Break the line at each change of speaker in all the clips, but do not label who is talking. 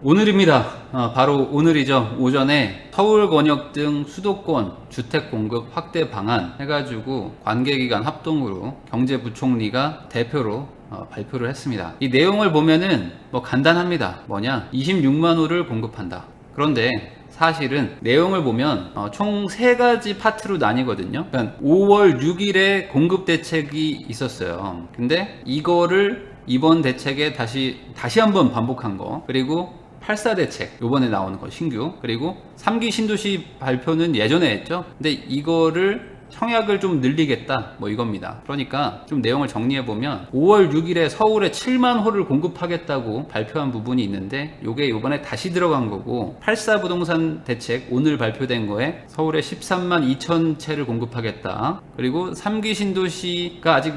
오늘입니다. 바로 오늘이죠. 오전에 서울권역 등 수도권 주택 공급 확대 방안 해가지고 관계기관 합동으로 경제부총리가 대표로 발표를 했습니다. 이 내용을 보면은 간단합니다. 뭐냐? 26만 호를 공급한다. 그런데 사실은 내용을 보면 총 3가지 파트로 나뉘거든요. 그러니까 5월 6일에 공급 대책이 있었어요. 근데 이거를 이번 대책에 다시 한번 반복한 거, 그리고 8.4 대책 요번에 나오는 거 신규, 그리고 3기 신도시 발표는 예전에 했죠. 근데 이거를 청약을 좀 늘리겠다 이겁니다. 그러니까 좀 내용을 정리해보면 5월 6일에 서울에 7만 호를 공급하겠다고 발표한 부분이 있는데 요게 요번에 다시 들어간 거고, 8.4 부동산 대책 오늘 발표된 거에 서울에 13만 2천 채를 공급하겠다. 그리고 3기 신도시가 아직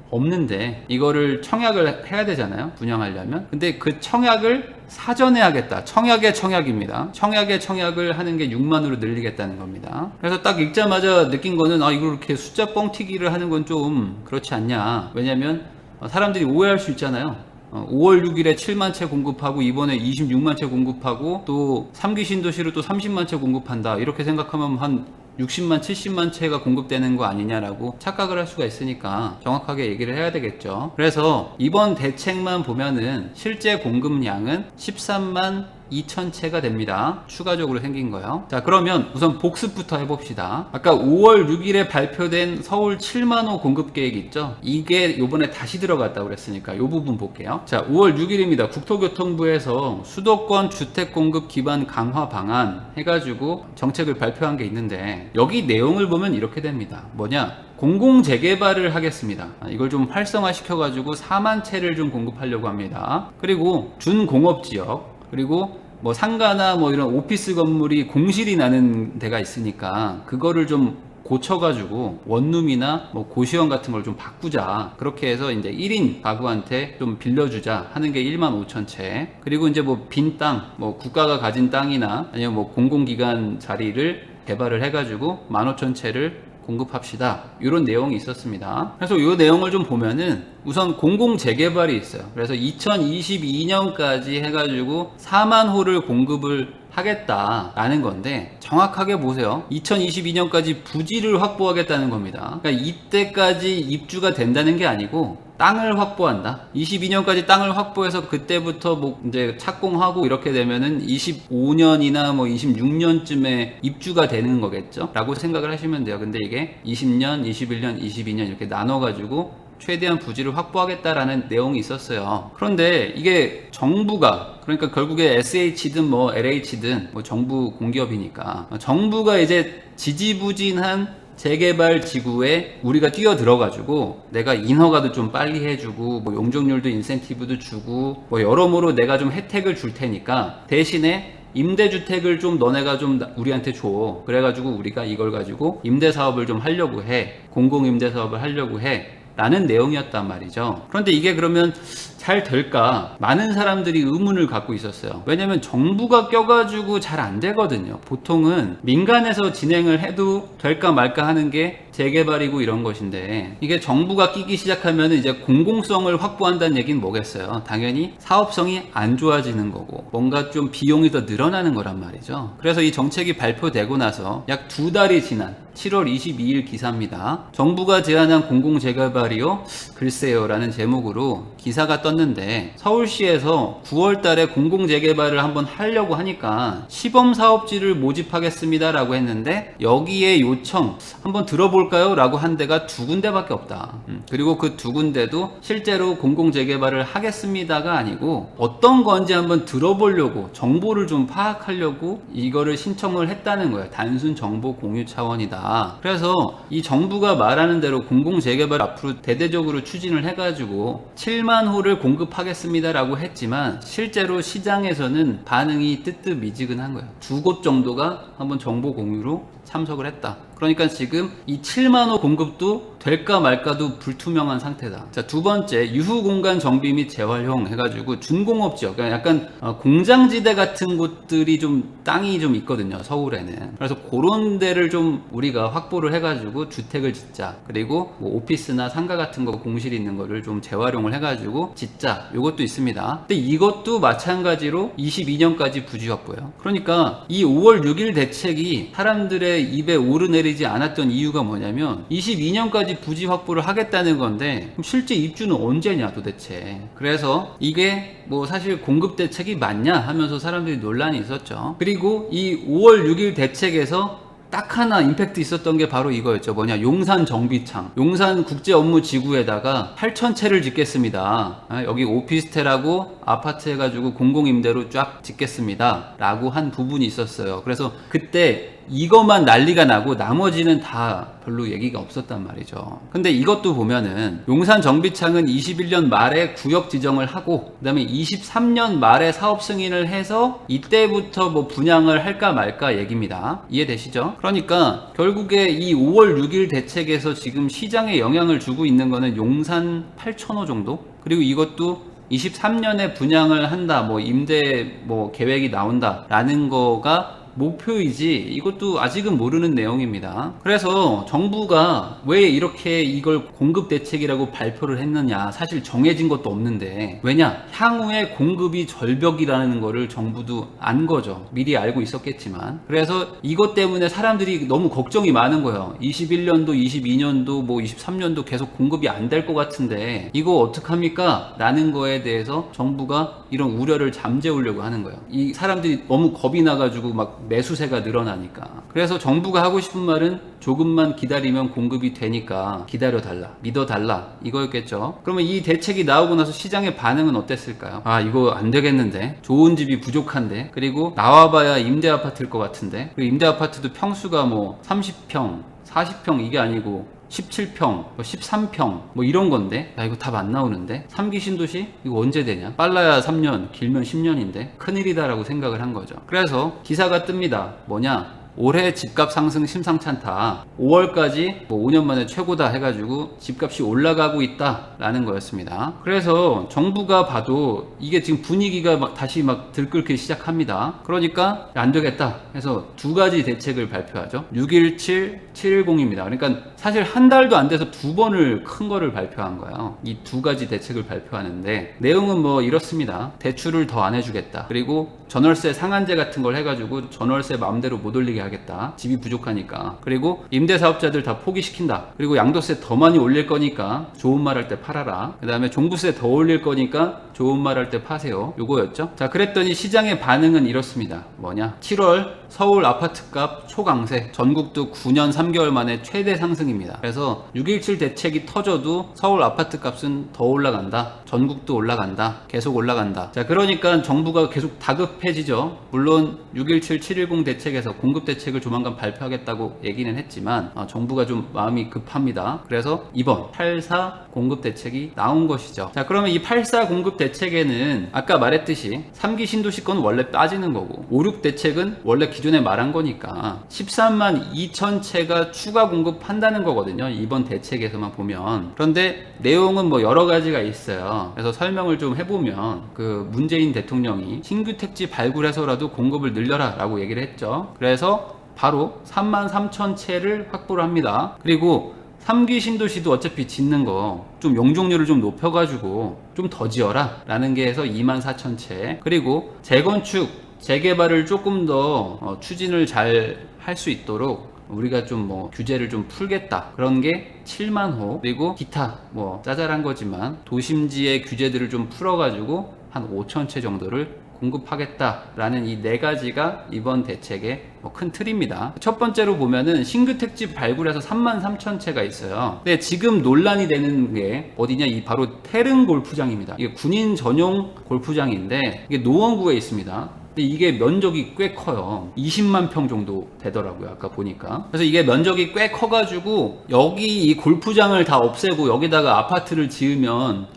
없는데 이거를 청약을 해야 되잖아요, 분양하려면. 근데 그 청약을 사전에 하겠다. 청약의 청약입니다. 청약의 청약을 하는 게 6만으로 늘리겠다는 겁니다. 그래서 딱 읽자마자 느낀 거는 이거 이렇게 숫자 뻥튀기를 하는 건 좀 그렇지 않냐. 왜냐면 사람들이 오해할 수 있잖아요. 5월 6일에 7만 채 공급하고 이번에 26만 채 공급하고 또 3기 신도시로 또 30만 채 공급한다. 이렇게 생각하면 한 60만, 70만 채가 공급되는 거 아니냐라고 착각을 할 수가 있으니까 정확하게 얘기를 해야 되겠죠. 그래서 이번 대책만 보면은 실제 공급량은 13만 2천 채가 됩니다. 추가적으로 생긴 거요. 자, 그러면 우선 복습부터 해봅시다. 아까 5월 6일에 발표된 서울 7만 호 공급 계획 있죠? 이게 요번에 다시 들어갔다고 그랬으니까 요 부분 볼게요. 자, 5월 6일입니다. 국토교통부에서 수도권 주택 공급 기반 강화 방안 해가지고 정책을 발표한 게 있는데, 여기 내용을 보면 이렇게 됩니다. 뭐냐? 공공재개발을 하겠습니다. 이걸 좀 활성화 시켜가지고 4만 채를 좀 공급하려고 합니다. 그리고 준공업지역, 그리고 상가나 이런 오피스 건물이 공실이 나는 데가 있으니까 그거를 좀 고쳐가지고 원룸이나 고시원 같은 걸 좀 바꾸자. 그렇게 해서 이제 1인 가구한테 좀 빌려주자 하는 게 1만 5천 채. 그리고 이제 빈 땅, 국가가 가진 땅이나 아니면 공공기관 자리를 개발을 해가지고 15,000채를 공급합시다. 이런 내용이 있었습니다. 그래서 이 내용을 좀 보면은 우선 공공재개발이 있어요. 그래서 2022년까지 해가지고 4만 호를 공급을 하겠다라는 건데, 정확하게 보세요. 2022년까지 부지를 확보하겠다는 겁니다. 그러니까 이때까지 입주가 된다는 게 아니고 땅을 확보한다. 22년까지 땅을 확보해서 그때부터 이제 착공하고 이렇게 되면은 25년이나 26년쯤에 입주가 되는 거겠죠? 라고 생각을 하시면 돼요. 근데 이게 20년, 21년, 22년 이렇게 나눠가지고 최대한 부지를 확보하겠다라는 내용이 있었어요. 그런데 이게 정부가, 그러니까 결국에 SH든 LH든 정부 공기업이니까 정부가 이제 지지부진한 재개발 지구에 우리가 뛰어들어가지고 내가 인허가도 좀 빨리 해주고 용적률도 인센티브도 주고 여러모로 내가 좀 혜택을 줄 테니까 대신에 임대주택을 좀 너네가 좀 우리한테 줘. 그래가지고 우리가 이걸 가지고 임대사업을 좀 하려고 해. 공공임대사업을 하려고 해. 라는 내용이었단 말이죠. 그런데 이게 그러면 잘 될까? 많은 사람들이 의문을 갖고 있었어요. 왜냐면 정부가 껴가지고 잘 안 되거든요. 보통은 민간에서 진행을 해도 될까 말까 하는 게 재개발이고 이런 것인데, 이게 정부가 끼기 시작하면 이제 공공성을 확보한다는 얘기는 뭐겠어요? 당연히 사업성이 안 좋아지는 거고 뭔가 좀 비용이 더 늘어나는 거란 말이죠. 그래서 이 정책이 발표되고 나서 약 2달이 지난 7월 22일 기사입니다. 정부가 제안한 공공재개발이요? 글쎄요 라는 제목으로 기사가 떴는데, 서울시에서 9월 달에 공공재개발을 한번 하려고 하니까 시범사업지를 모집하겠습니다 라고 했는데, 여기에 요청 한번 들어볼까요? 라고 한 데가 2군데밖에 없다. 그리고 그 2군데도 실제로 공공재개발을 하겠습니다가 아니고 어떤 건지 한번 들어보려고, 정보를 좀 파악하려고 이거를 신청을 했다는 거예요. 단순 정보 공유 차원이다. 그래서 이 정부가 말하는 대로 공공재개발 앞으로 대대적으로 추진을 해가지고 7만 호를 공급하겠습니다 라고 했지만, 실제로 시장에서는 반응이 뜨뜻미지근한 거예요. 2곳 정도가 한번 정보 공유로 참석을 했다. 그러니까 지금 이 7만 호 공급도 될까 말까도 불투명한 상태다. 자, 두 번째, 유후 공간 정비 및 재활용 해가지고 준공업 지역, 그러니까 약간 공장지대 같은 곳들이 좀 땅이 좀 있거든요, 서울에는. 그래서 그런 데를 좀 우리가 확보를 해가지고 주택을 짓자. 그리고 뭐 오피스나 상가 같은 거 공실 있는 거를 좀 재활용을 해가지고 짓자. 요것도 있습니다. 근데 이것도 마찬가지로 22년까지 부지 확보예요. 그러니까 이 5월 6일 대책이 사람들의 입에 오르내리지 않았던 이유가 뭐냐면 22년까지 부지 확보를 하겠다는 건데 그럼 실제 입주는 언제냐 도대체. 그래서 이게 뭐 사실 공급 대책이 맞냐 하면서 사람들이 논란이 있었죠. 그리고 이 5월 6일 대책에서 딱 하나 임팩트 있었던 게 바로 이거였죠. 뭐냐, 용산 정비창, 용산 국제업무지구에다가 8,000채를 짓겠습니다. 여기 오피스텔하고 아파트 해가지고 공공임대로 쫙 짓겠습니다 라고 한 부분이 있었어요. 그래서 그때 이것만 난리가 나고 나머지는 다 별로 얘기가 없었단 말이죠. 근데 이것도 보면은 용산 정비창은 21년 말에 구역 지정을 하고 그 다음에 23년 말에 사업 승인을 해서 이때부터 뭐 분양을 할까 말까 얘기입니다. 이해되시죠? 그러니까 결국에 이 5월 6일 대책에서 지금 시장에 영향을 주고 있는 거는 용산 8,000호 정도? 그리고 이것도 23년에 분양을 한다, 뭐 임대 뭐 계획이 나온다 라는 거가 목표이지 이것도 아직은 모르는 내용입니다. 그래서 정부가 왜 이렇게 이걸 공급 대책이라고 발표를 했느냐, 사실 정해진 것도 없는데 왜냐, 향후에 공급이 절벽이라는 거를 정부도 안 거죠. 미리 알고 있었겠지만. 그래서 이것 때문에 사람들이 너무 걱정이 많은 거예요. 21년도 22년도 뭐 23년도 계속 공급이 안 될 것 같은데 이거 어떡합니까 라는 거에 대해서 정부가 이런 우려를 잠재우려고 하는 거예요. 이 사람들이 너무 겁이 나가지고 막 매수세가 늘어나니까. 그래서 정부가 하고 싶은 말은 조금만 기다리면 공급이 되니까 기다려달라, 믿어달라 이거였겠죠. 그러면 이 대책이 나오고 나서 시장의 반응은 어땠을까요? 아, 이거 안 되겠는데, 좋은 집이 부족한데, 그리고 나와봐야 임대 아파트일 것 같은데, 그리고 임대 아파트도 평수가 뭐 30평 40평 이게 아니고 17평, 13평 뭐 이런 건데 나 이거 답 안 나오는데 3기 신도시 이거 언제 되냐? 빨라야 3년 길면 10년인데 큰일이다 라고 생각을 한 거죠. 그래서 기사가 뜹니다. 뭐냐, 올해 집값 상승 심상치 않다, 5월까지 뭐 5년 만에 최고다 해가지고 집값이 올라가고 있다 라는 거였습니다. 그래서 정부가 봐도 이게 지금 분위기가 막 다시 막 들끓기 시작합니다. 그러니까 안 되겠다 해서 두 가지 대책을 발표하죠. 617, 710입니다. 그러니까 사실 한 달도 안 돼서 두 번을 큰 거를 발표한 거예요. 이 두 가지 대책을 발표하는데 내용은 뭐 이렇습니다. 대출을 더 안 해주겠다. 그리고 전월세 상한제 같은 걸 해가지고 전월세 마음대로 못 올리게 하겠다. 집이 부족하니까. 그리고 임대사업자들 다 포기시킨다. 그리고 양도세 더 많이 올릴 거니까 좋은 말 할 때 팔아라. 그 다음에 종부세 더 올릴 거니까 좋은 말 할 때 파세요. 요거였죠. 자, 그랬더니 시장의 반응은 이렇습니다. 뭐냐, 7월 서울 아파트값 초강세, 전국도 9년 3개월 만에 최대 상승입니다. 그래서 6.17 대책이 터져도 서울 아파트값은 더 올라간다, 전국도 올라간다, 계속 올라간다. 자, 그러니까 정부가 계속 다급해지죠. 물론 6.17, 710 대책에서 공급 대책을 조만간 발표하겠다고 얘기는 했지만 정부가 좀 마음이 급합니다. 그래서 이번 8.4 공급 대책이 나온 것이죠. 자, 그러면 이 8.4 공급 대책에는 아까 말했듯이 3기 신도시권 원래 빠지는 거고 5.6 대책은 원래 기존에 말한 거니까 13만 2천 채가 추가 공급한다는 거거든요. 이번 대책에서만 보면. 그런데 내용은 뭐 여러 가지가 있어요. 그래서 설명을 좀 해보면 그 문재인 대통령이 신규 택지 발굴해서라도 공급을 늘려라 라고 얘기를 했죠. 그래서 바로 3만 3천 채를 확보를 합니다. 그리고 3기 신도시도 어차피 짓는 거 좀 용적률을 좀 높여가지고 좀 더 지어라 라는 게 해서 2만 4천 채. 그리고 재건축, 재개발을 조금 더 추진을 잘 할 수 있도록 우리가 좀 뭐 규제를 좀 풀겠다, 그런 게 7만 호. 그리고 기타 뭐 짜잘한 거지만 도심지의 규제들을 좀 풀어가지고 한 5천 채 정도를 공급하겠다라는 이 네 가지가 이번 대책의 큰 틀입니다. 첫 번째로 보면은 신규 택지 발굴해서 3만 3천 채가 있어요. 근데 지금 논란이 되는 게 어디냐, 이 바로 태릉 골프장입니다. 이게 군인 전용 골프장인데 이게 노원구에 있습니다. 근데 이게 면적이 꽤 커요. 20만 평 정도 되더라고요, 아까 보니까. 그래서 이게 면적이 꽤 커가지고 여기 이 골프장을 다 없애고 여기다가 아파트를 지으면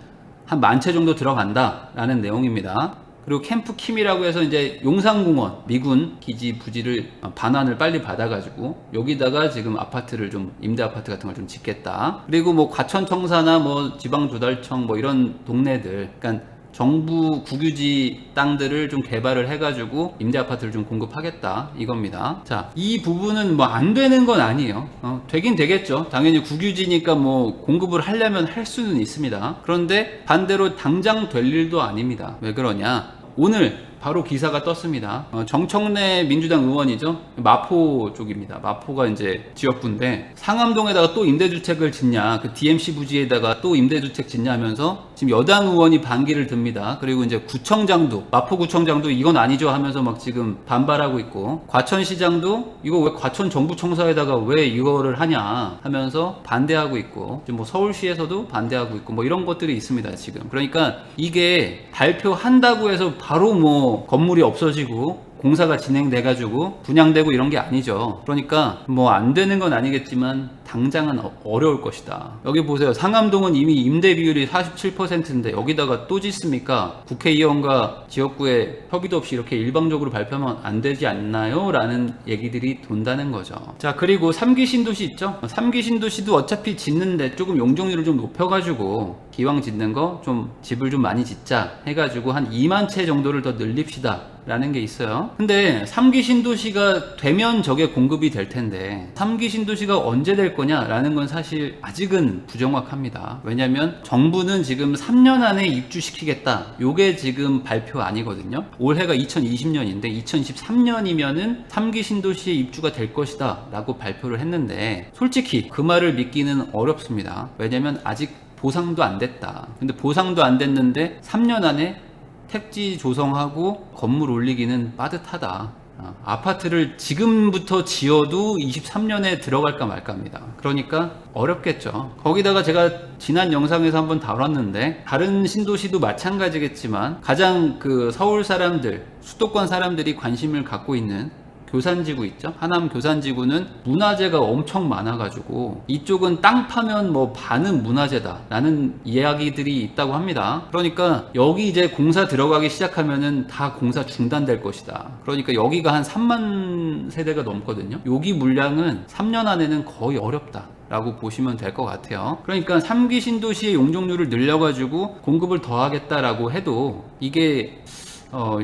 한 10,000채 정도 들어간다 라는 내용입니다. 그리고 캠프 킴이라고 해서 이제 용산공원 미군 기지 부지를 반환을 빨리 받아가지고 여기다가 지금 아파트를 좀 임대 아파트 같은 걸 좀 짓겠다. 그리고 뭐 과천청사나 뭐 지방조달청 뭐 이런 동네들, 그러니까 정부 국유지 땅들을 좀 개발을 해가지고 임대 아파트를 좀 공급하겠다 이겁니다. 자, 이 부분은 뭐 안 되는 건 아니에요. 되긴 되겠죠. 당연히 국유지니까 뭐 공급을 하려면 할 수는 있습니다. 그런데 반대로 당장 될 일도 아닙니다. 왜 그러냐? 오늘 바로 기사가 떴습니다. 정청래 민주당 의원이죠. 마포 쪽입니다. 마포가 이제 지역구인데 상암동에다가 또 임대주택을 짓냐, 그 DMC 부지에다가 또 임대주택 짓냐 하면서 지금 여당 의원이 반기를 듭니다. 그리고 이제 구청장도, 마포구청장도 이건 아니죠 하면서 막 지금 반발하고 있고, 과천시장도 이거 왜 과천 정부청사에다가 왜 이거를 하냐 하면서 반대하고 있고, 지금 뭐 서울시에서도 반대하고 있고 뭐 이런 것들이 있습니다 지금. 그러니까 이게 발표한다고 해서 바로 뭐 건물이 없어지고 공사가 진행돼가지고 분양되고 이런 게 아니죠. 그러니까 뭐 안 되는 건 아니겠지만 당장은 어려울 것이다. 여기 보세요. 상암동은 이미 임대 비율이 47%인데 여기다가 또 짓습니까? 국회의원과 지역구에 협의도 없이 이렇게 일방적으로 발표하면 안 되지 않나요? 라는 얘기들이 돈다는 거죠. 자, 그리고 3기 신도시 있죠? 3기 신도시도 어차피 짓는데 조금 용적률을 좀 높여가지고 기왕 짓는 거 좀 집을 좀 많이 짓자 해가지고 한 2만 채 정도를 더 늘립시다 라는 게 있어요. 근데 3기 신도시가 되면 저게 공급이 될 텐데 3기 신도시가 언제 될 거냐라는 건 사실 아직은 부정확합니다. 왜냐면 정부는 지금 3년 안에 입주시키겠다. 요게 지금 발표 아니거든요. 올해가 2020년인데 2023년이면은 3기 신도시에 입주가 될 것이다 라고 발표를 했는데 솔직히 그 말을 믿기는 어렵습니다. 왜냐면 아직 보상도 안 됐다. 근데 보상도 안 됐는데 3년 안에 택지 조성하고 건물 올리기는 빠듯하다. 아파트를 지금부터 지어도 23년에 들어갈까 말까입니다. 그러니까 어렵겠죠. 거기다가 제가 지난 영상에서 한번 다뤘는데 다른 신도시도 마찬가지겠지만 가장 그 서울 사람들, 수도권 사람들이 관심을 갖고 있는 교산지구 있죠? 하남 교산지구는 문화재가 엄청 많아가지고 이쪽은 땅 파면 뭐 반은 문화재다 라는 이야기들이 있다고 합니다. 그러니까 여기 이제 공사 들어가기 시작하면은 다 공사 중단될 것이다. 그러니까 여기가 한 3만 세대가 넘거든요. 여기 물량은 3년 안에는 거의 어렵다 라고 보시면 될 것 같아요. 그러니까 3기 신도시의 용적률을 늘려가지고 공급을 더 하겠다라고 해도 이게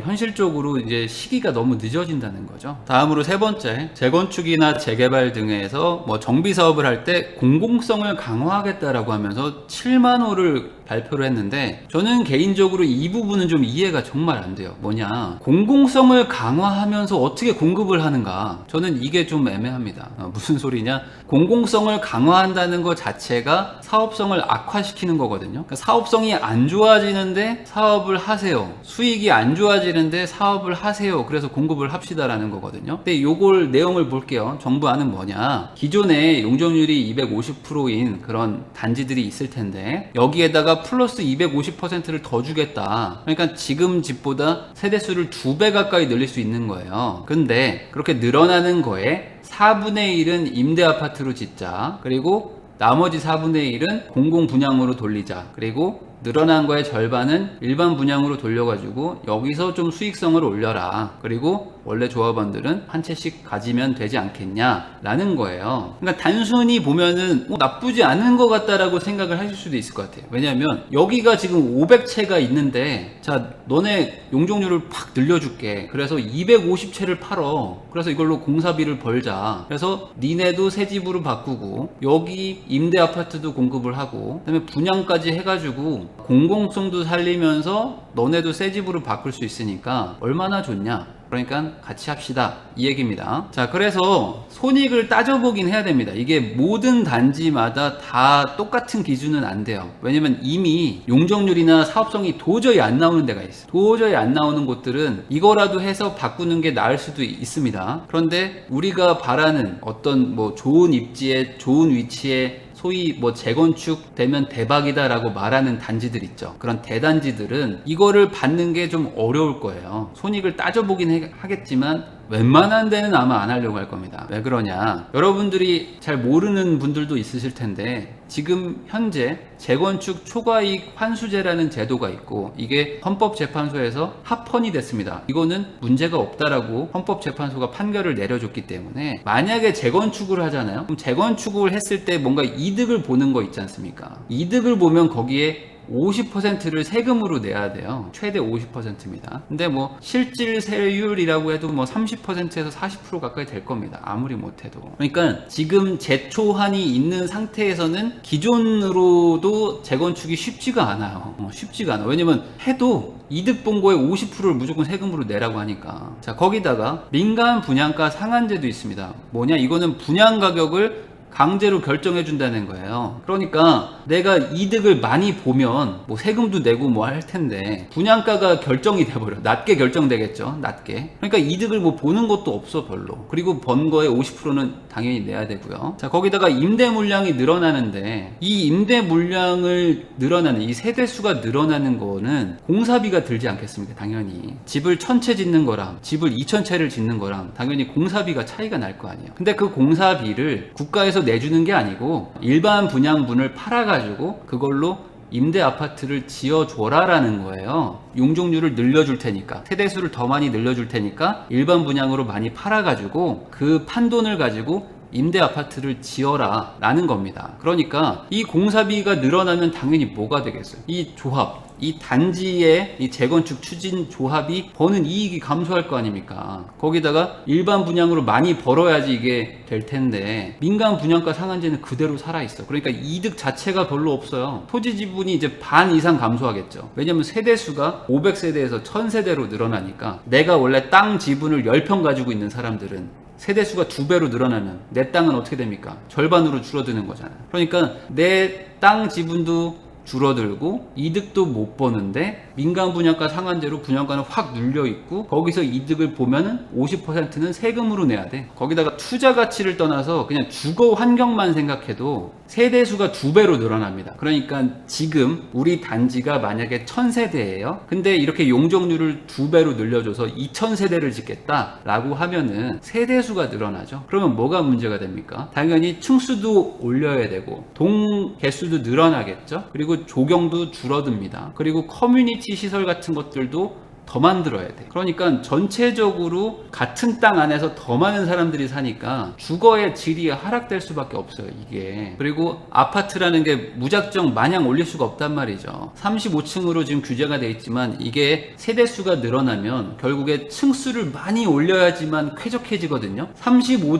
현실적으로 이제 시기가 너무 늦어진다는 거죠. 다음으로 세 번째, 재건축이나 재개발 등에서 뭐 정비 사업을 할 때 공공성을 강화하겠다라고 하면서 7만 호를 발표를 했는데 저는 개인적으로 이 부분은 좀 이해가 정말 안 돼요. 뭐냐, 공공성을 강화하면서 어떻게 공급을 하는가, 저는 이게 좀 애매합니다. 무슨 소리냐, 공공성을 강화한다는 것 자체가 사업성을 악화시키는 거거든요. 그러니까 사업성이 안 좋아지는데 사업을 하세요, 수익이 안 좋아지는데 사업을 하세요, 그래서 공급을 합시다라는 거거든요. 근데 요걸 내용을 볼게요. 정부안은 뭐냐, 기존에 용적률이 250%인 그런 단지들이 있을 텐데 여기에다가 플러스 250%를 더 주겠다. 그러니까 지금 집보다 세대수를 2배 가까이 늘릴 수 있는 거예요. 근데 그렇게 늘어나는 거에 4분의 1은 임대 아파트로 짓자. 그리고 나머지 4분의 1은 공공 분양으로 돌리자. 그리고 늘어난 거의 절반은 일반 분양으로 돌려가지고 여기서 좀 수익성을 올려라. 그리고 원래 조합원들은 한 채씩 가지면 되지 않겠냐 라는 거예요. 그러니까 단순히 보면은 나쁘지 않은 것 같다라고 생각을 하실 수도 있을 것 같아요. 왜냐하면 여기가 지금 500채가 있는데 자, 너네 용적률을 팍 늘려줄게. 그래서 250채를 팔어. 그래서 이걸로 공사비를 벌자. 그래서 니네도 새 집으로 바꾸고 여기 임대 아파트도 공급을 하고 그다음에 분양까지 해가지고 공공성도 살리면서 너네도 새 집으로 바꿀 수 있으니까 얼마나 좋냐. 그러니까 같이 합시다 이 얘기입니다. 자, 그래서 손익을 따져보긴 해야 됩니다. 이게 모든 단지마다 다 똑같은 기준은 안 돼요. 왜냐면 이미 용적률이나 사업성이 도저히 안 나오는 데가 있어요. 도저히 안 나오는 곳들은 이거라도 해서 바꾸는 게 나을 수도 있습니다. 그런데 우리가 바라는 어떤 뭐 좋은 입지에 좋은 위치에 소위 뭐 재건축 되면 대박이다 라고 말하는 단지들 있죠. 그런 대단지들은 이거를 받는 게 좀 어려울 거예요. 손익을 따져보긴 하겠지만 웬만한 데는 아마 안 하려고 할 겁니다. 왜 그러냐? 여러분들이 잘 모르는 분들도 있으실 텐데 지금 현재 재건축 초과이익 환수제라는 제도가 있고 이게 헌법재판소에서 합헌이 됐습니다. 이거는 문제가 없다라고 헌법재판소가 판결을 내려줬기 때문에 만약에 재건축을 하잖아요. 그럼 재건축을 했을 때 뭔가 이득을 보는 거 있지 않습니까? 이득을 보면 거기에 50%를 세금으로 내야 돼요. 최대 50%입니다. 근데 뭐 실질세율이라고 해도 뭐 30%에서 40% 가까이 될 겁니다. 아무리 못해도. 그러니까 지금 재초한이 있는 상태에서는 기존으로도 재건축이 쉽지가 않아요. 쉽지가 않아. 왜냐면 해도 이득 본 거에 50%를 무조건 세금으로 내라고 하니까. 자, 거기다가 민간 분양가 상한제도 있습니다. 뭐냐? 이거는 분양 가격을 강제로 결정해 준다는 거예요. 그러니까 내가 이득을 많이 보면 뭐 세금도 내고 뭐 할 텐데 분양가가 결정이 돼버려. 낮게 결정되겠죠. 낮게. 그러니까 이득을 뭐 보는 것도 없어 별로. 그리고 번 거에 50%는 당연히 내야 되고요. 자, 거기다가 임대 물량이 늘어나는데 이 임대 물량을 늘어나는 이 세대수가 늘어나는 거는 공사비가 들지 않겠습니까? 당연히 집을 1000채 짓는 거랑 집을 2000채를 짓는 거랑 당연히 공사비가 차이가 날 거 아니에요. 근데 그 공사비를 국가에서 내주는 게 아니고 일반 분양분을 팔아가지고 그걸로 임대 아파트를 지어줘라라는 거예요. 용적률을 늘려줄 테니까, 세대수를 더 많이 늘려줄 테니까 일반 분양으로 많이 팔아가지고 그 판돈을 가지고 임대 아파트를 지어라 라는 겁니다. 그러니까 이 공사비가 늘어나면 당연히 뭐가 되겠어요? 이 조합, 이 단지의 이 재건축 추진 조합이 버는 이익이 감소할 거 아닙니까? 거기다가 일반 분양으로 많이 벌어야지 이게 될 텐데 민간 분양가 상한제는 그대로 살아있어. 그러니까 이득 자체가 별로 없어요. 토지 지분이 이제 반 이상 감소하겠죠. 왜냐면 세대수가 500세대에서 1000세대로 늘어나니까 내가 원래 땅 지분을 10평 가지고 있는 사람들은 세대수가 2배로 늘어나면 내 땅은 어떻게 됩니까? 절반으로 줄어드는 거잖아요. 그러니까 내 땅 지분도 줄어들고 이득도 못 버는데 민간 분양가 상한제로 분양가는 확 눌려 있고 거기서 이득을 보면은 50%는 세금으로 내야 돼. 거기다가 투자 가치를 떠나서 그냥 주거 환경만 생각해도 세대수가 2배로 늘어납니다. 그러니까 지금 우리 단지가 만약에 1000세대예요. 근데 이렇게 용적률을 2배로 늘려줘서 2000세대를 짓겠다라고 하면은 세대수가 늘어나죠. 그러면 뭐가 문제가 됩니까? 당연히 층수도 올려야 되고 동 개수도 늘어나겠죠. 그리고 조경도 줄어듭니다. 그리고 커뮤니티 시설 같은 것들도 더 만들어야 돼. 그러니까 전체적으로 같은 땅 안에서 더 많은 사람들이 사니까 주거의 질이 하락될 수밖에 없어요, 이게. 그리고 아파트라는 게 무작정 마냥 올릴 수가 없단 말이죠. 35층으로 지금 규제가 돼 있지만 이게 세대수가 늘어나면 결국에 층수를 많이 올려야지만 쾌적해지거든요.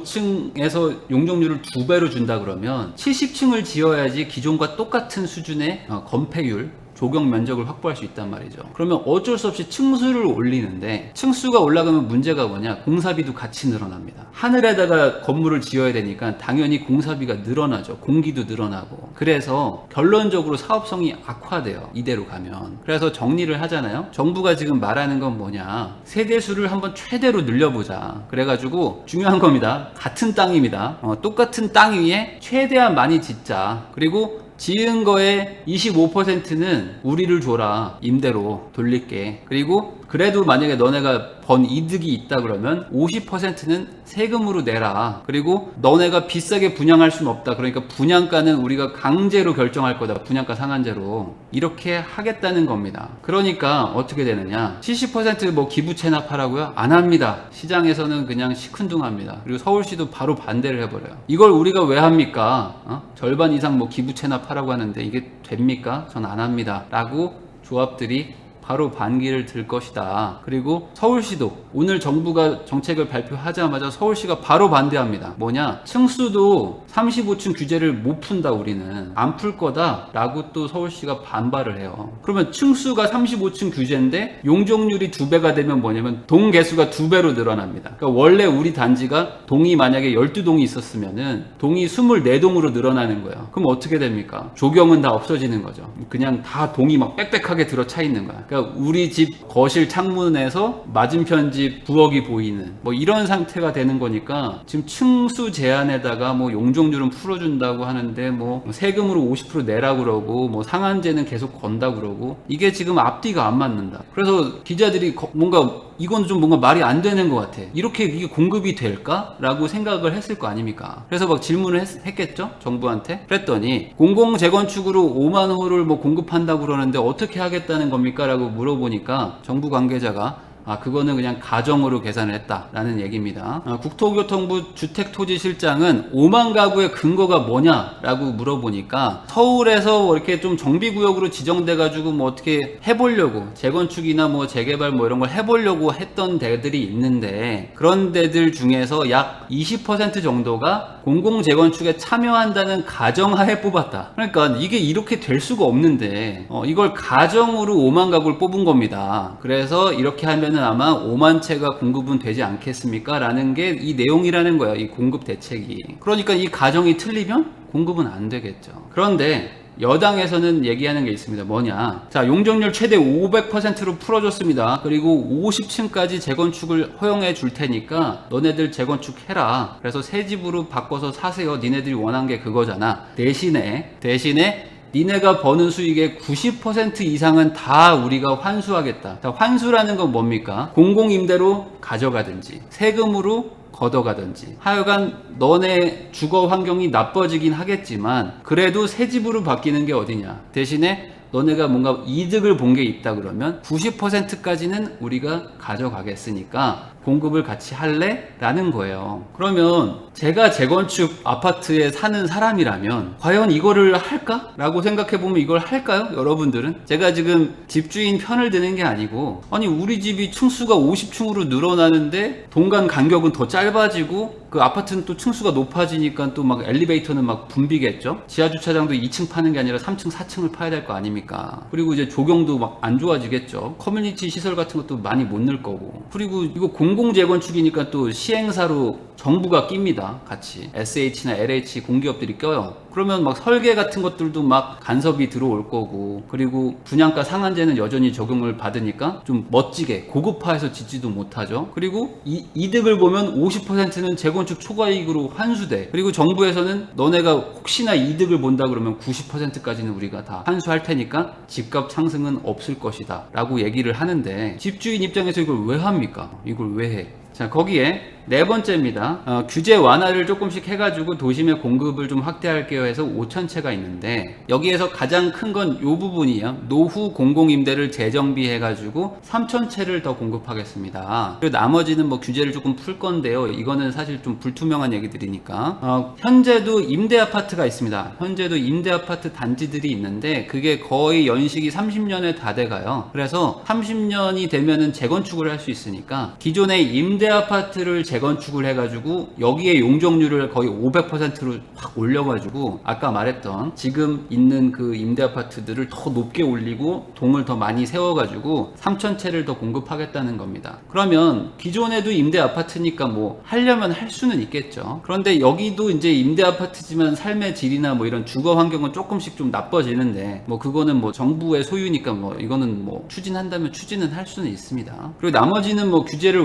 35층에서 용적률을 2배로 준다 그러면 70층을 지어야지 기존과 똑같은 수준의 건폐율, 조경 면적을 확보할 수 있단 말이죠. 그러면 어쩔 수 없이 층수를 올리는데 층수가 올라가면 문제가 뭐냐? 공사비도 같이 늘어납니다. 하늘에다가 건물을 지어야 되니까 당연히 공사비가 늘어나죠. 공기도 늘어나고. 그래서 결론적으로 사업성이 악화돼요. 이대로 가면. 그래서 정리를 하잖아요. 정부가 지금 말하는 건 뭐냐? 세대수를 한번 최대로 늘려보자. 그래가지고 중요한 겁니다. 같은 땅입니다. 똑같은 땅 위에 최대한 많이 짓자. 그리고 지은 거에 25%는 우리를 줘라. 임대로 돌릴게. 그리고 그래도 만약에 너네가 번 이득이 있다 그러면 50%는 세금으로 내라. 그리고 너네가 비싸게 분양할 수는 없다. 그러니까 분양가는 우리가 강제로 결정할 거다. 분양가 상한제로. 이렇게 하겠다는 겁니다. 그러니까 어떻게 되느냐? 70% 기부 체납하라고요? 안 합니다. 시장에서는 그냥 시큰둥합니다. 그리고 서울시도 바로 반대를 해버려요. 이걸 우리가 왜 합니까? 절반 이상 기부 체납하라고 하는데 이게 됩니까? 전 안 합니다. 라고 조합들이 바로 반기를 들 것이다. 그리고 서울시도 오늘 정부가 정책을 발표하자마자 서울시가 바로 반대합니다. 뭐냐? 층수도 35층 규제를 못 푼다. 우리는 안 풀 거다 라고 또 서울시가 반발을 해요. 그러면 층수가 35층 규제인데 용적률이 2배가 되면 뭐냐면 동 개수가 2배로 늘어납니다. 그러니까 원래 우리 단지가 동이 만약에 12동이 있었으면은 동이 24동으로 늘어나는 거예요. 그럼 어떻게 됩니까? 조경은 다 없어지는 거죠. 그냥 다 동이 막 빽빽하게 들어차 있는 거야. 그러니까 그러니까 우리 집 거실 창문에서 맞은편 집 부엌이 보이는 뭐 이런 상태가 되는 거니까 지금 층수 제한에다가 뭐 용적률은 풀어준다고 하는데 뭐 세금으로 50% 내라고 그러고 뭐 상한제는 계속 건다 그러고 이게 지금 앞뒤가 안 맞는다. 그래서 기자들이 뭔가 이건 좀 뭔가 말이 안 되는 것 같아. 이렇게 이게 공급이 될까? 라고 생각을 했을 거 아닙니까? 그래서 막 질문을 했겠죠? 정부한테. 그랬더니 공공재건축으로 5만 호를 뭐 공급한다고 그러는데 어떻게 하겠다는 겁니까? 라고 물어보니까 정부 관계자가 그거는 그냥 가정으로 계산을 했다라는 얘기입니다. 국토교통부 주택토지실장은 5만 가구의 근거가 뭐냐라고 물어보니까 서울에서 이렇게 좀 정비구역으로 지정돼가지고 뭐 어떻게 해보려고 재건축이나 뭐 재개발 뭐 이런 걸 해보려고 했던 데들이 있는데 그런 데들 중에서 약 20% 정도가 공공재건축에 참여한다는 가정하에 뽑았다. 그러니까 이게 이렇게 될 수가 없는데 이걸 가정으로 5만 가구를 뽑은 겁니다. 그래서 이렇게 하면은 아마 5만 채가 공급은 되지 않겠습니까? 라는 게 이 내용이라는 거예요. 이 공급 대책이. 그러니까 이 가정이 틀리면 공급은 안 되겠죠. 그런데 여당에서는 얘기하는 게 있습니다. 뭐냐? 자, 용적률 최대 500%로 풀어줬습니다. 그리고 50층까지 재건축을 허용해 줄 테니까 너네들 재건축해라. 그래서 새 집으로 바꿔서 사세요. 니네들이 원한 게 그거잖아. 대신에 니네가 버는 수익의 90% 이상은 다 우리가 환수하겠다. 자, 환수라는 건 뭡니까? 공공임대로 가져가든지 세금으로 걷어가든지 하여간 너네 주거 환경이 나빠지긴 하겠지만 그래도 새 집으로 바뀌는 게 어디냐. 대신에 너네가 뭔가 이득을 본 게 있다 그러면 90%까지는 우리가 가져가겠으니까 공급을 같이 할래? 라는 거예요. 그러면 제가 재건축 아파트에 사는 사람이라면 과연 이거를 할까? 라고 생각해보면 이걸 할까요? 여러분들은? 제가 지금 집주인 편을 드는 게 아니고 아니 우리 집이 층수가 50층으로 늘어나는데 동간 간격은 더 짧아지고 그 아파트는 또 층수가 높아지니까 또 막 엘리베이터는 막 붐비겠죠? 지하주차장도 2층 파는 게 아니라 3층, 4층을 파야 될 거 아닙니까? 그리고 이제 조경도 막 안 좋아지겠죠? 커뮤니티 시설 같은 것도 많이 못 넣을 거고. 그리고 이거 공공재건축이니까 또 시행사로 정부가 낍니다. 같이. SH나 LH 공기업들이 껴요. 그러면 막 설계 같은 것들도 막 간섭이 들어올 거고 그리고 분양가 상한제는 여전히 적용을 받으니까 좀 멋지게 고급화해서 짓지도 못하죠. 그리고 이득을 보면 50%는 재건축 초과이익으로 환수돼. 그리고 정부에서는 너네가 혹시나 이득을 본다 그러면 90%까지는 우리가 다 환수할 테니까 집값 상승은 없을 것이다 라고 얘기를 하는데 집주인 입장에서 이걸 왜 합니까? 이걸 왜 해? 자, 거기에 네 번째입니다. 규제 완화를 조금씩 해가지고 도심의 공급을 좀 확대할게요 해서 5,000채가 있는데 여기에서 가장 큰 건 이 부분이에요. 노후 공공임대를 재정비해가지고 3,000채를 더 공급하겠습니다. 그리고 나머지는 뭐 규제를 조금 풀 건데요. 이거는 사실 좀 불투명한 얘기들이니까 현재도 임대아파트가 있습니다. 현재도 임대아파트 단지들이 있는데 그게 거의 연식이 30년에 다 돼가요. 그래서 30년이 되면은 재건축을 할 수 있으니까 기존의 임대아파트를 재건축을 해가지고 여기에 용적률을 거의 500%로 확 올려가지고 아까 말했던 지금 있는 그 임대아파트들을 더 높게 올리고 동을 더 많이 세워가지고 3,000채를 더 공급하겠다는 겁니다. 그러면 기존에도 임대아파트니까 뭐 하려면 할 수는 있겠죠. 그런데 여기도 이제 임대아파트지만 삶의 질이나 뭐 이런 주거 환경은 조금씩 좀 나빠지는데 뭐 그거는 뭐 정부의 소유니까 뭐 이거는 뭐 추진한다면 추진은 할 수는 있습니다. 그리고 나머지는 뭐 규제를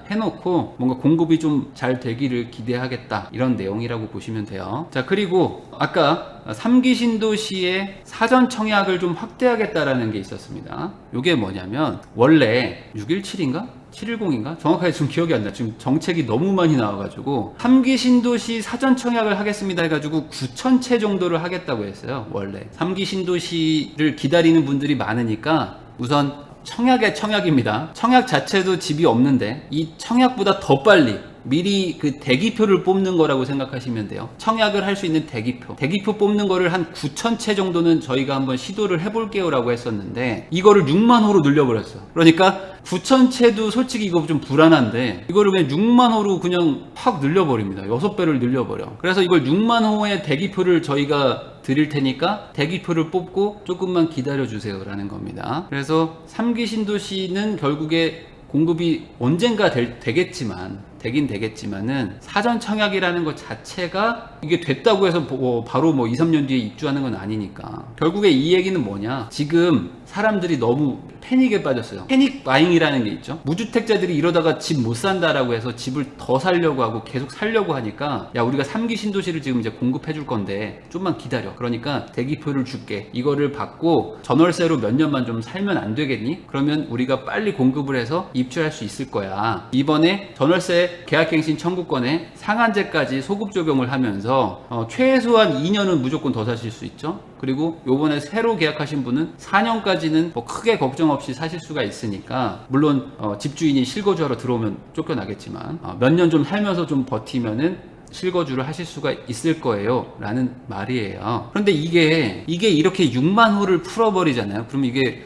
해놓고 뭔가 공급이 좀 잘 되기를 기대하겠다 이런 내용이라고 보시면 돼요. 자, 그리고 아까 3기 신도시의 사전 청약을 좀 확대하겠다라는 게 있었습니다. 이게 뭐냐면 원래 617인가? 710인가? 정확하게 지금 기억이 안 나. 지금 정책이 너무 많이 나와가지고 3기 신도시 사전 청약을 하겠습니다 해가지고 9,000채 정도를 하겠다고 했어요. 원래 3기 신도시를 기다리는 분들이 많으니까 우선 청약의 청약입니다. 청약 자체도 집이 없는데 이 청약보다 더 빨리 미리 그 대기표를 뽑는 거라고 생각하시면 돼요. 청약을 할 수 있는 대기표 뽑는 거를 한 9,000채 정도는 저희가 한번 시도를 해볼게요 라고 했었는데 이거를 6만 호로 늘려버렸어. 그러니까 9,000채도 솔직히 이거 좀 불안한데 이거를 그냥 6만 호로 그냥 팍 늘려버립니다. 6배를 늘려버려. 그래서 이걸 6만 호의 대기표를 저희가 드릴 테니까 대기표를 뽑고 조금만 기다려주세요 라는 겁니다. 그래서 3기 신도시는 결국에 공급이 언젠가 되긴 되겠지만은 사전 청약이라는 것 자체가 이게 됐다고 해서 바로 2, 3년 뒤에 입주하는 건 아니니까. 결국에 이 얘기는 뭐냐, 지금 사람들이 너무 패닉에 빠졌어요. 패닉 바잉이라는 게 있죠. 무주택자들이 이러다가 집 못 산다라고 해서 집을 더 살려고 하고 계속 살려고 하니까, 야, 우리가 3기 신도시를 지금 이제 공급해 줄 건데 좀만 기다려, 그러니까 대기표를 줄게, 이거를 받고 전월세로 몇 년만 좀 살면 안 되겠니? 그러면 우리가 빨리 공급을 해서 입주할 수 있을 거야. 이번에 전월세 계약갱신 청구권에 상한제까지 소급 적용을 하면서 최소한 2년은 무조건 더 사실 수 있죠. 그리고 요번에 새로 계약하신 분은 4년까지는 뭐 크게 걱정 없이 사실 수가 있으니까, 물론 집주인이 실거주하러 들어오면 쫓겨나겠지만 몇 년 좀 살면서 좀 버티면은 실거주를 하실 수가 있을 거예요 라는 말이에요. 그런데 이게 이렇게 6만 호를 풀어버리잖아요. 그러면 이게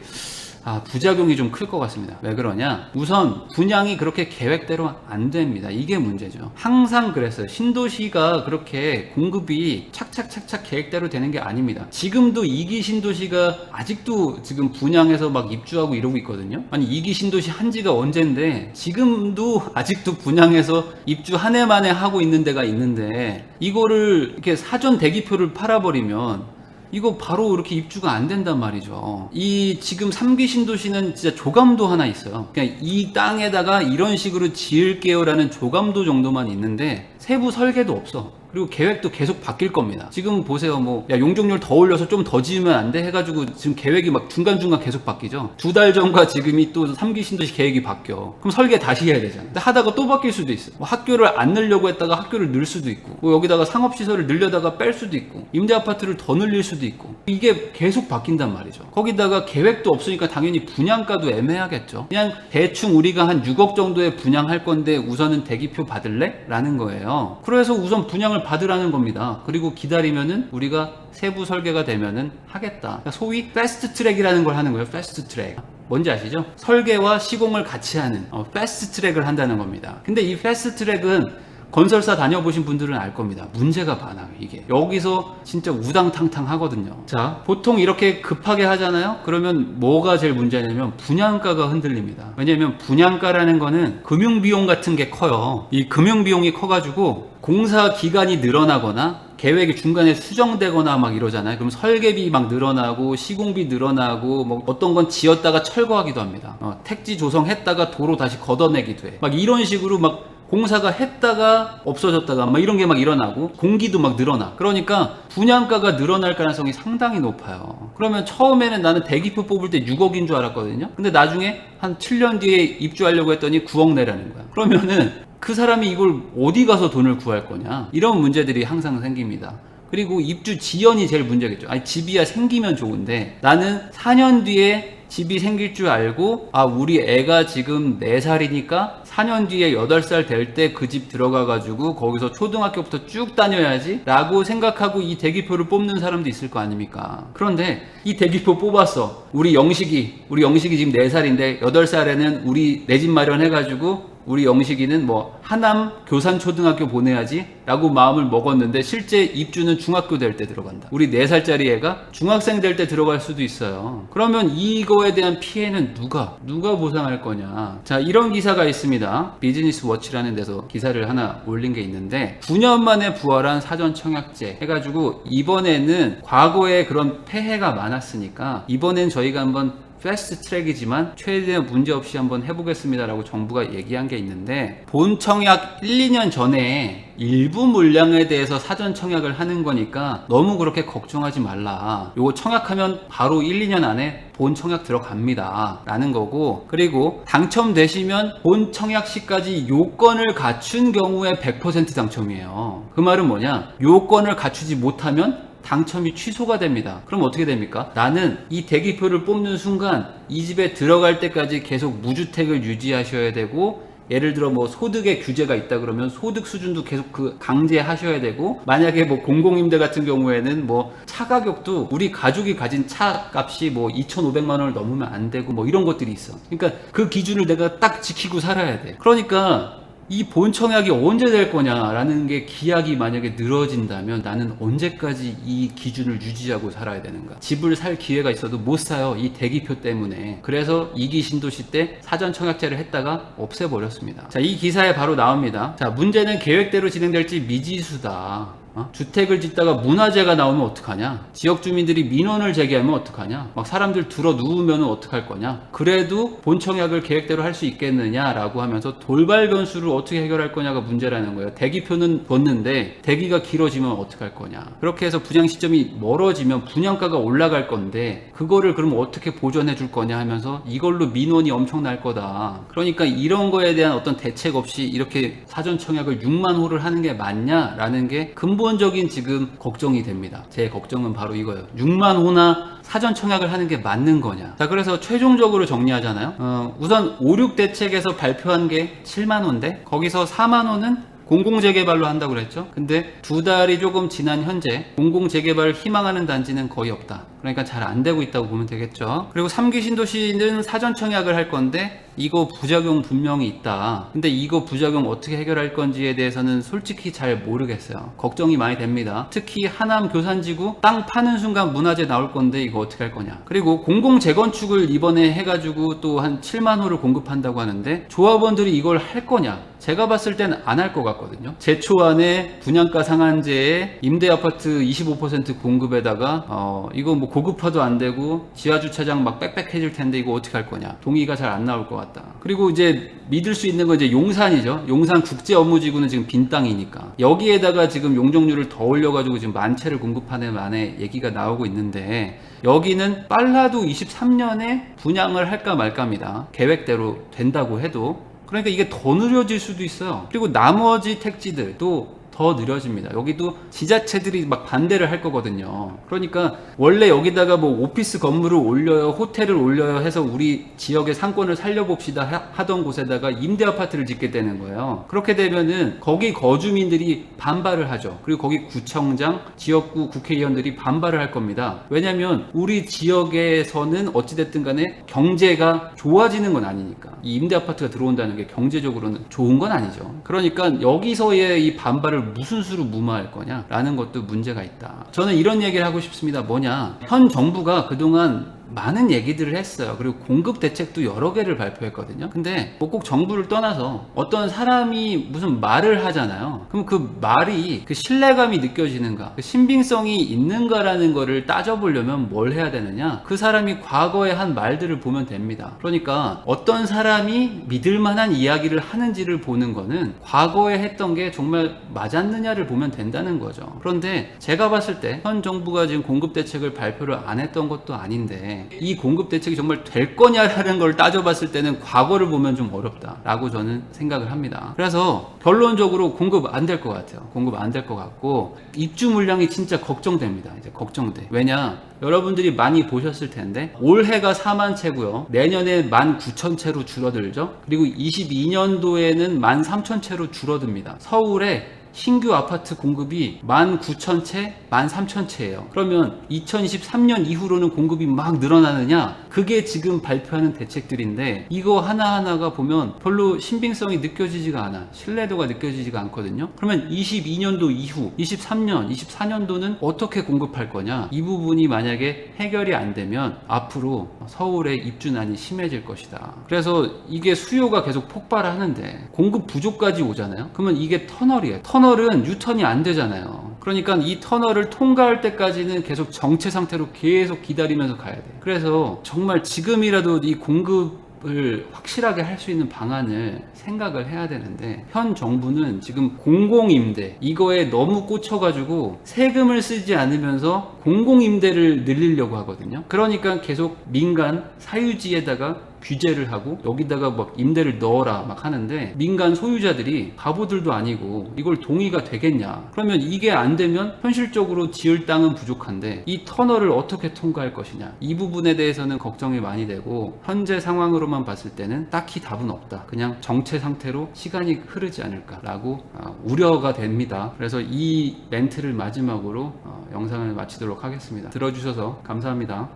부작용이 좀 클 것 같습니다. 왜 그러냐? 우선 분양이 그렇게 계획대로 안 됩니다. 이게 문제죠. 항상 그랬어요. 신도시가 그렇게 공급이 착착착착 계획대로 되는 게 아닙니다. 지금도 2기 신도시가 아직도 지금 분양해서 막 입주하고 이러고 있거든요. 아니, 2기 신도시 한 지가 언젠데 지금도 아직도 분양해서 입주 한 해 만에 하고 있는 데가 있는데, 이거를 이렇게 사전 대기표를 팔아버리면 이거 바로 이렇게 입주가 안 된단 말이죠. 이 지금 3기 신도시는 진짜 조감도 하나 있어요. 그냥 이 땅에다가 이런 식으로 지을게요 라는 조감도 정도만 있는데 세부 설계도 없어. 그리고 계획도 계속 바뀔 겁니다. 지금 보세요. 용적률 더 올려서 좀 더 지으면 안 돼? 해가지고 지금 계획이 막 중간중간 계속 바뀌죠. 2달 전과 지금이 또 3기 신도시 계획이 바뀌어. 그럼 설계 다시 해야 되잖아. 근데 하다가 또 바뀔 수도 있어. 학교를 안 늘려고 했다가 학교를 늘 수도 있고, 여기다가 상업시설을 늘려다가 뺄 수도 있고, 임대아파트를 더 늘릴 수도 있고, 이게 계속 바뀐단 말이죠. 거기다가 계획도 없으니까 당연히 분양가도 애매하겠죠. 그냥 대충 우리가 한 6억 정도에 분양할 건데 우선은 대기표 받을래? 라는 거예요. 그래서 우선 분양을 받으라는 겁니다. 그리고 기다리면은 우리가 세부 설계가 되면은 하겠다. 그러니까 소위 패스트 트랙이라는 걸 하는 거예요. 패스트 트랙. 뭔지 아시죠? 설계와 시공을 같이 하는 패스트 트랙을 한다는 겁니다. 근데 이 패스트 트랙은 건설사 다녀보신 분들은 알 겁니다. 문제가 많아요. 이게 여기서 진짜 우당탕탕 하거든요. 자, 보통 이렇게 급하게 하잖아요. 그러면 뭐가 제일 문제냐면 분양가가 흔들립니다. 왜냐면 분양가라는 거는 금융비용 같은 게 커요. 이 금융비용이 커가지고 공사 기간이 늘어나거나 계획이 중간에 수정되거나 막 이러잖아요. 그럼 설계비 막 늘어나고 시공비 늘어나고, 어떤 건 지었다가 철거하기도 합니다. 택지 조성했다가 도로 다시 걷어내기도 해. 막 이런 식으로 막 공사가 했다가 없어졌다가 막 이런 게 막 일어나고, 공기도 막 늘어나. 그러니까 분양가가 늘어날 가능성이 상당히 높아요. 그러면 처음에는 나는 대기표 뽑을 때 6억인 줄 알았거든요. 근데 나중에 한 7년 뒤에 입주하려고 했더니 9억 내라는 거야. 그러면은 그 사람이 이걸 어디 가서 돈을 구할 거냐, 이런 문제들이 항상 생깁니다. 그리고 입주 지연이 제일 문제겠죠. 아니, 집이야 생기면 좋은데 나는 4년 뒤에 집이 생길 줄 알고, 우리 애가 지금 4살이니까 4년 뒤에 8살 될 때 그 집 들어가가지고 거기서 초등학교부터 쭉 다녀야지 라고 생각하고 이 대기표를 뽑는 사람도 있을 거 아닙니까? 그런데 이 대기표 뽑았어. 우리 영식이 지금 4살인데 8살에는 우리 내 집 마련해가지고 우리 영식이는 하남 교산초등학교 보내야지 라고 마음을 먹었는데, 실제 입주는 중학교 될 때 들어간다. 우리 4살짜리 애가 중학생 될 때 들어갈 수도 있어요. 그러면 이거에 대한 피해는 누가 보상할 거냐. 자, 이런 기사가 있습니다. 비즈니스 워치라는 데서 기사를 하나 올린 게 있는데, 9년 만에 부활한 사전 청약제 해가지고, 이번에는 과거에 그런 폐해가 많았으니까 이번엔 저희가 한번 패스트 트랙이지만 최대한 문제없이 한번 해보겠습니다라고 정부가 얘기한 게 있는데, 본 청약 1, 2년 전에 일부 물량에 대해서 사전 청약을 하는 거니까 너무 그렇게 걱정하지 말라. 요거 청약하면 바로 1, 2년 안에 본 청약 들어갑니다 라는 거고, 그리고 당첨되시면 본 청약 시까지 요건을 갖춘 경우에 100% 당첨이에요. 그 말은 뭐냐, 요건을 갖추지 못하면 당첨이 취소가 됩니다. 그럼 어떻게 됩니까? 나는 이 대기표를 뽑는 순간 이 집에 들어갈 때까지 계속 무주택을 유지하셔야 되고, 예를 들어 소득의 규제가 있다 그러면 소득 수준도 계속 강제하셔야 되고, 만약에 공공임대 같은 경우에는 차 가격도 우리 가족이 가진 차 값이 2,500만 원을 넘으면 안 되고 이런 것들이 있어. 그러니까 그 기준을 내가 딱 지키고 살아야 돼. 그러니까 이 본청약이 언제 될 거냐라는 게 기약이 만약에 늘어진다면 나는 언제까지 이 기준을 유지하고 살아야 되는가? 집을 살 기회가 있어도 못 사요. 이 대기표 때문에. 그래서 2기 신도시 때 사전 청약제를 했다가 없애버렸습니다. 자, 이 기사에 바로 나옵니다. 자, 문제는 계획대로 진행될지 미지수다. 주택을 짓다가 문화재가 나오면 어떡하냐? 지역 주민들이 민원을 제기하면 어떡하냐? 막 사람들 들어 누우면 어떡할 거냐? 그래도 본청약을 계획대로 할 수 있겠느냐라고 하면서 돌발 변수를 어떻게 해결할 거냐가 문제라는 거예요. 대기표는 뒀는데 대기가 길어지면 어떡할 거냐? 그렇게 해서 분양 시점이 멀어지면 분양가가 올라갈 건데 그거를 그럼 어떻게 보전해 줄 거냐 하면서 이걸로 민원이 엄청날 거다. 그러니까 이런 거에 대한 어떤 대책 없이 이렇게 사전 청약을 6만 호를 하는 게 맞냐라는 게 근본적인 지금 걱정이 됩니다. 제 걱정은 바로 이거예요. 6만 호나 사전 청약을 하는 게 맞는 거냐. 자, 그래서 최종적으로 정리하잖아요. 우선 5, 6 대책에서 발표한 게 7만 호인데 거기서 4만 호는 공공재개발로 한다고 그랬죠. 근데 2달이 조금 지난 현재 공공재개발을 희망하는 단지는 거의 없다. 그러니까 잘 안 되고 있다고 보면 되겠죠. 그리고 3기 신도시는 사전 청약을 할 건데 이거 부작용 분명히 있다. 근데 이거 부작용 어떻게 해결할 건지에 대해서는 솔직히 잘 모르겠어요. 걱정이 많이 됩니다. 특히 하남 교산지구 땅 파는 순간 문화재 나올 건데 이거 어떻게 할 거냐. 그리고 공공 재건축을 이번에 해가지고 또 한 7만 호를 공급한다고 하는데 조합원들이 이걸 할 거냐. 제가 봤을 때는 안 할 것 같거든요. 제초안에 분양가 상한제에 임대아파트 25% 공급에다가 이거 뭐 고급화도 안 되고 지하주차장 막 빽빽해질 텐데 이거 어떻게 할 거냐. 동의가 잘 안 나올 것 같다. 그리고 이제 믿을 수 있는 건 이제 용산이죠. 용산 국제업무지구는 지금 빈 땅이니까 여기에다가 지금 용적률을 더 올려가지고 지금 만 채를 공급하는 만에 얘기가 나오고 있는데 여기는 빨라도 23년에 분양을 할까 말까입니다. 계획대로 된다고 해도. 그러니까 이게 더 느려질 수도 있어요. 그리고 나머지 택지들도 더 느려집니다. 여기도 지자체들이 막 반대를 할 거거든요. 그러니까 원래 여기다가 뭐 오피스 건물을 올려요, 호텔을 올려요 해서 우리 지역의 상권을 살려봅시다 하던 곳에다가 임대 아파트를 짓게 되는 거예요. 그렇게 되면은 거기 거주민들이 반발을 하죠. 그리고 거기 구청장, 지역구 국회의원들이 반발을 할 겁니다. 왜냐면 우리 지역에서는 어찌됐든 간에 경제가 좋아지는 건 아니니까. 이 임대 아파트가 들어온다는 게 경제적으로는 좋은 건 아니죠. 그러니까 여기서의 이 반발을 무슨 수로 무마할 거냐 라는 것도 문제가 있다. 저는 이런 얘기를 하고 싶습니다. 뭐냐, 현 정부가 그동안 많은 얘기들을 했어요. 그리고 공급 대책도 여러 개를 발표했거든요. 근데 뭐 꼭 정부를 떠나서 어떤 사람이 무슨 말을 하잖아요. 그럼 그 말이 그 신뢰감이 느껴지는가, 그 신빙성이 있는가라는 거를 따져보려면 뭘 해야 되느냐, 그 사람이 과거에 한 말들을 보면 됩니다. 그러니까 어떤 사람이 믿을 만한 이야기를 하는지를 보는 거는 과거에 했던 게 정말 맞았느냐를 보면 된다는 거죠. 그런데 제가 봤을 때 현 정부가 지금 공급 대책을 발표를 안 했던 것도 아닌데 이 공급 대책이 정말 될 거냐라는 걸 따져봤을 때는 과거를 보면 좀 어렵다라고 저는 생각을 합니다. 그래서 결론적으로 공급 안 될 것 같아요. 공급 안 될 것 같고 입주 물량이 진짜 걱정됩니다. 이제 걱정돼. 왜냐? 여러분들이 많이 보셨을 텐데 올해가 4만 채고요. 내년에 19,000채로 줄어들죠. 그리고 22년도에는 13,000채로 줄어듭니다. 서울에 신규 아파트 공급이 19,000채, 13,000채예요. 그러면 2023년 이후로는 공급이 막 늘어나느냐? 그게 지금 발표하는 대책들인데 이거 하나하나가 보면 별로 신빙성이 느껴지지가 않아. 신뢰도가 느껴지지가 않거든요. 그러면 22년도 이후, 23년, 24년도는 어떻게 공급할 거냐? 이 부분이 만약에 해결이 안 되면 앞으로 서울의 입주난이 심해질 것이다. 그래서 이게 수요가 계속 폭발하는데 공급 부족까지 오잖아요. 그러면 이게 터널이에요. 터널은 유턴이 안 되잖아요. 그러니까 이 터널을 통과할 때까지는 계속 정체 상태로 계속 기다리면서 가야 돼. 그래서 정말 지금이라도 이 공급을 확실하게 할 수 있는 방안을 생각을 해야 되는데 현 정부는 지금 공공임대 이거에 너무 꽂혀가지고 세금을 쓰지 않으면서 공공임대를 늘리려고 하거든요. 그러니까 계속 민간 사유지에다가 규제를 하고 여기다가 막 임대를 넣어라 막 하는데 민간 소유자들이 바보들도 아니고 이걸 동의가 되겠냐. 그러면 이게 안 되면 현실적으로 지을 땅은 부족한데 이 터널을 어떻게 통과할 것이냐. 이 부분에 대해서는 걱정이 많이 되고 현재 상황으로만 봤을 때는 딱히 답은 없다. 그냥 정체 상태로 시간이 흐르지 않을까라고 우려가 됩니다. 그래서 이 멘트를 마지막으로 영상을 마치도록 하겠습니다. 들어주셔서 감사합니다.